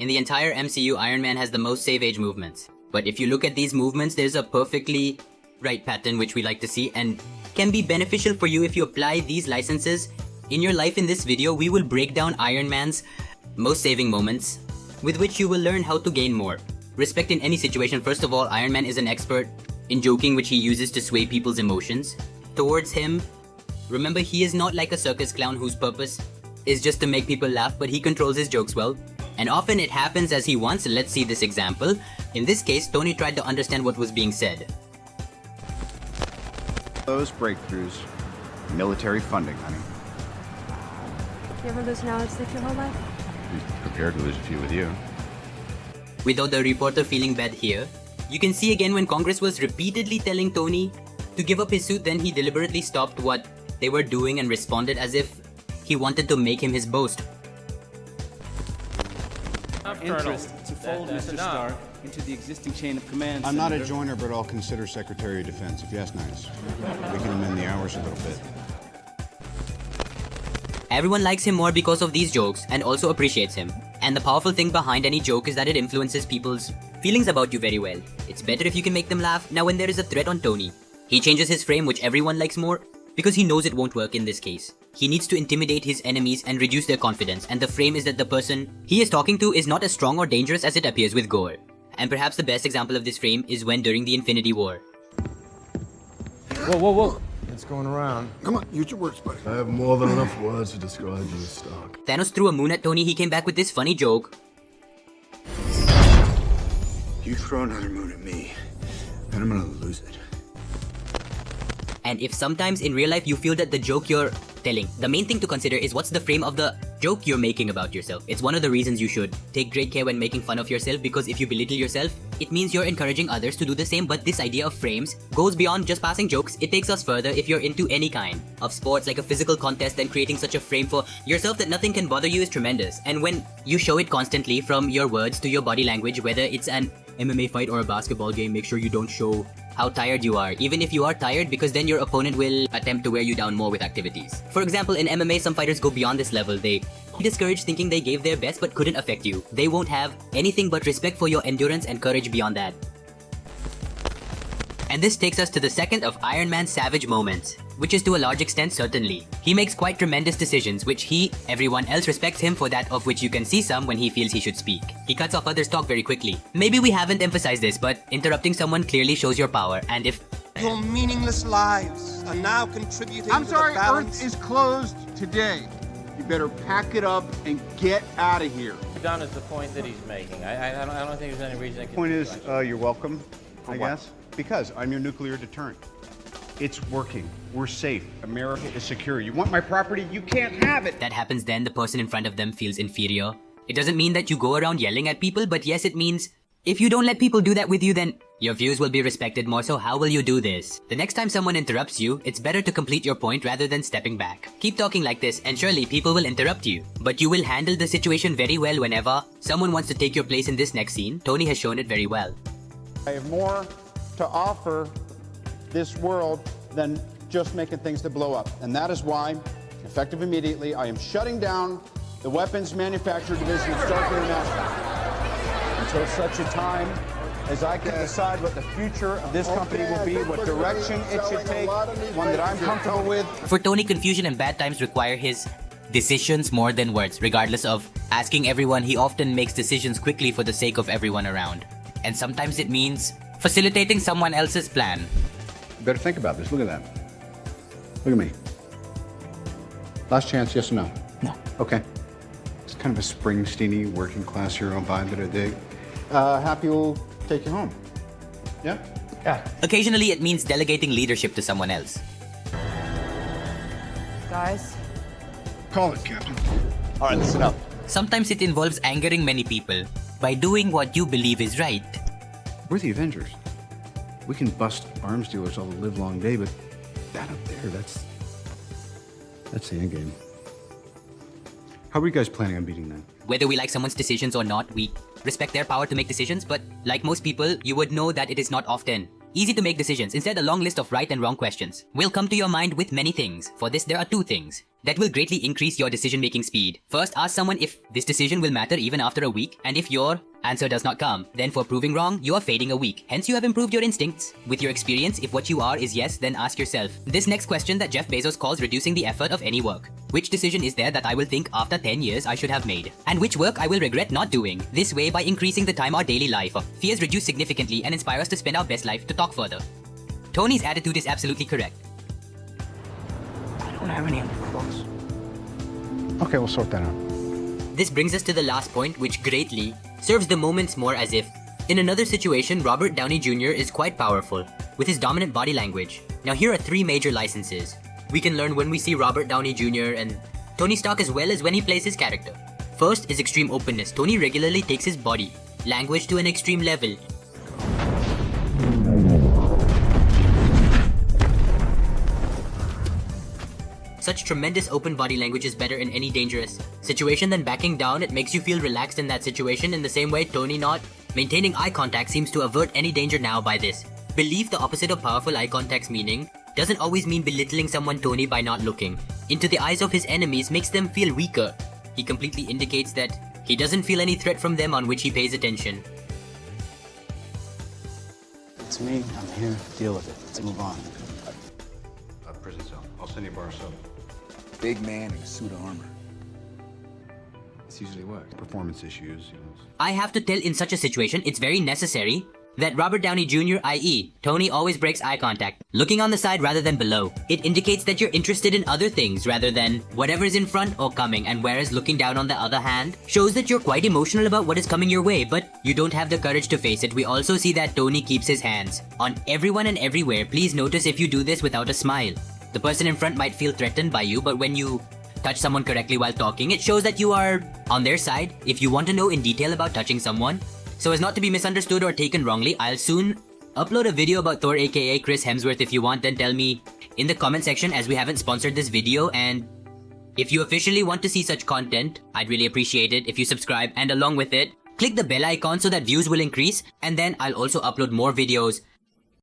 In the entire MCU, Iron Man has the most save age movements. But if you look at these movements, there's a perfectly right pattern which we like to see and can be beneficial for you if you apply these licenses in your life. In this video, we will break down Iron Man's most saving moments, with which you will learn how to gain more respect in any situation. First of all, Iron Man is an expert in joking, which he uses to sway people's emotions towards him. Remember, he is not like a circus clown whose purpose is just to make people laugh, but he controls his jokes well. And often it happens as he wants. Let's see this example. In this case, Tony tried to understand what was being said. Those breakthroughs, military funding, honey. You ever lose knowledge like your whole life? Prepared to lose a few with you. Without the reporter feeling bad here, you can see again when Congress was repeatedly telling Tony to give up his suit, then he deliberately stopped what they were doing and responded as if he wanted to make him his boast. Interest to fold Mr. Stark into the existing chain of command. I'm not a joiner, but I'll consider Secretary of Defense, if you ask nice. We can amend the hours a little bit. Everyone likes him more because of these jokes and also appreciates him. And the powerful thing behind any joke is that it influences people's feelings about you very well. It's better if you can make them laugh. Now when there is a threat on Tony, he changes his frame, which everyone likes more because he knows it won't work in this case. He needs to intimidate his enemies and reduce their confidence, and the frame is that the person he is talking to is not as strong or dangerous as it appears with Gore. And perhaps the best example of this frame is when during the Infinity War. Whoa, whoa, whoa. It's going around. Come on, use your words, buddy. I have more than enough words to describe you as Stark. Thanos threw a moon at Tony. He came back with this funny joke. You throw another moon at me, and I'm gonna lose it. And if sometimes in real life you feel that the joke you're telling, the main thing to consider is what's the frame of the joke you're making about yourself. It's one of the reasons you should take great care when making fun of yourself, because if you belittle yourself, it means you're encouraging others to do the same. But this idea of frames goes beyond just passing jokes. It takes us further. If you're into any kind of sports, like a physical contest, then creating such a frame for yourself that nothing can bother you is tremendous. And when you show it constantly, from your words to your body language, whether it's an MMA fight or a basketball game, make sure you don't show how tired you are, even if you are tired, because then your opponent will attempt to wear you down more with activities. For example, in MMA, some fighters go beyond this level. They discourage thinking they gave their best but couldn't affect you. They won't have anything but respect for your endurance and courage beyond that. And this takes us to the second of Iron Man's savage moments, which is to a large extent certainly. He makes quite tremendous decisions, which everyone else respects him for, that of which you can see some when he feels he should speak. He cuts off others' talk very quickly. Maybe we haven't emphasized this, but interrupting someone clearly shows your power, and if your meaningless lives are now contributing I'm to sorry, the balance. Earth is closed today. You better pack it up and get out of here. Done is the point that he's making. I don't think there's any reason. The point is, you're welcome, I guess. Because I'm your nuclear deterrent. It's working. We're safe. America is secure. You want my property? You can't have it. that happens, then the person in front of them feels inferior. It doesn't mean that you go around yelling at people, but yes, it means if you don't let people do that with you, then your views will be respected more. So how will you do this? The next time someone interrupts you, it's better to complete your point rather than stepping back. Keep talking like this and surely people will interrupt you. But you will handle the situation very well whenever someone wants to take your place in this next scene. Tony has shown it very well. I have more to offer this world than just making things to blow up. And that is why, effective immediately, I am shutting down the weapons manufacturing division of Stark International until such a time as I can decide what the future of this company will be, what direction it should take, one that I'm comfortable with. For Tony, confusion and bad times require his decisions more than words. Regardless of asking everyone, he often makes decisions quickly for the sake of everyone around. And sometimes it means facilitating someone else's plan. You better think about this. Look at that. Look at me. Last chance, yes or no? No. Okay. It's kind of a Springsteen-y working class hero vibe that I dig. Happy will take you home. Yeah? Yeah. Occasionally it means delegating leadership to someone else. Guys, Call it, Captain. All right, listen up. Sometimes it involves angering many people by doing what you believe is right. We're the Avengers. We can bust arms dealers all the livelong day, but that up there, that's the end game. How are you guys planning on beating that? Whether we like someone's decisions or not, we respect their power to make decisions, but like most people, you would know that it is not often Easy to make decisions, instead a long list of right and wrong questions will come to your mind with many things. For this, there are 2 things that will greatly increase your decision-making speed. First, ask someone if this decision will matter even after a week, and if your answer does not come, then for proving wrong, you are fading a week. Hence, you have improved your instincts. With your experience, if what you are is yes, then ask yourself this next question that Jeff Bezos calls reducing the effort of any work. Which decision is there that I will think after 10 years I should have made? And which work I will regret not doing? This way, by increasing the time our daily life of fears reduce significantly and inspire us to spend our best life to talk further. Tony's attitude is absolutely correct. I don't have any clothes. Okay, we'll sort that out. This brings us to the last point, which greatly serves the moments more as if, in another situation, Robert Downey Jr. is quite powerful, with his dominant body language. Now here are 3 major licenses we can learn when we see Robert Downey Jr. and Tony Stark as well as when he plays his character. First is extreme openness. Tony regularly takes his body language to an extreme level. Such tremendous open body language is better in any dangerous situation than backing down. It makes you feel relaxed in that situation. In the same way, Tony not maintaining eye contact seems to avert any danger now by this. Belief, the opposite of powerful eye contact's meaning, doesn't always mean belittling someone. Tony, by not looking into the eyes of his enemies, makes them feel weaker. He completely indicates that he doesn't feel any threat from them on which he pays attention. It's me. I'm here. Deal with it. Let's move on. Prison cell. I'll send you a bar of soap. Big man in a suit of armor. This usually works. Performance issues, you know. I have to tell, in such a situation, it's very necessary that Robert Downey Jr., i.e. Tony, always breaks eye contact, looking on the side rather than below. It indicates that you're interested in other things rather than whatever's in front or coming, and whereas looking down on the other hand shows that you're quite emotional about what is coming your way, but you don't have the courage to face it. We also see that Tony keeps his hands on everyone and everywhere. Please notice if you do this without a smile. The person in front might feel threatened by you, but when you touch someone correctly while talking, it shows that you are on their side. If you want to know in detail about touching someone, so as not to be misunderstood or taken wrongly, I'll soon upload a video about Thor aka Chris Hemsworth. If you want, then tell me in the comment section, as we haven't sponsored this video. And if you officially want to see such content, I'd really appreciate it if you subscribe, and along with it, click the bell icon so that views will increase, and then I'll also upload more videos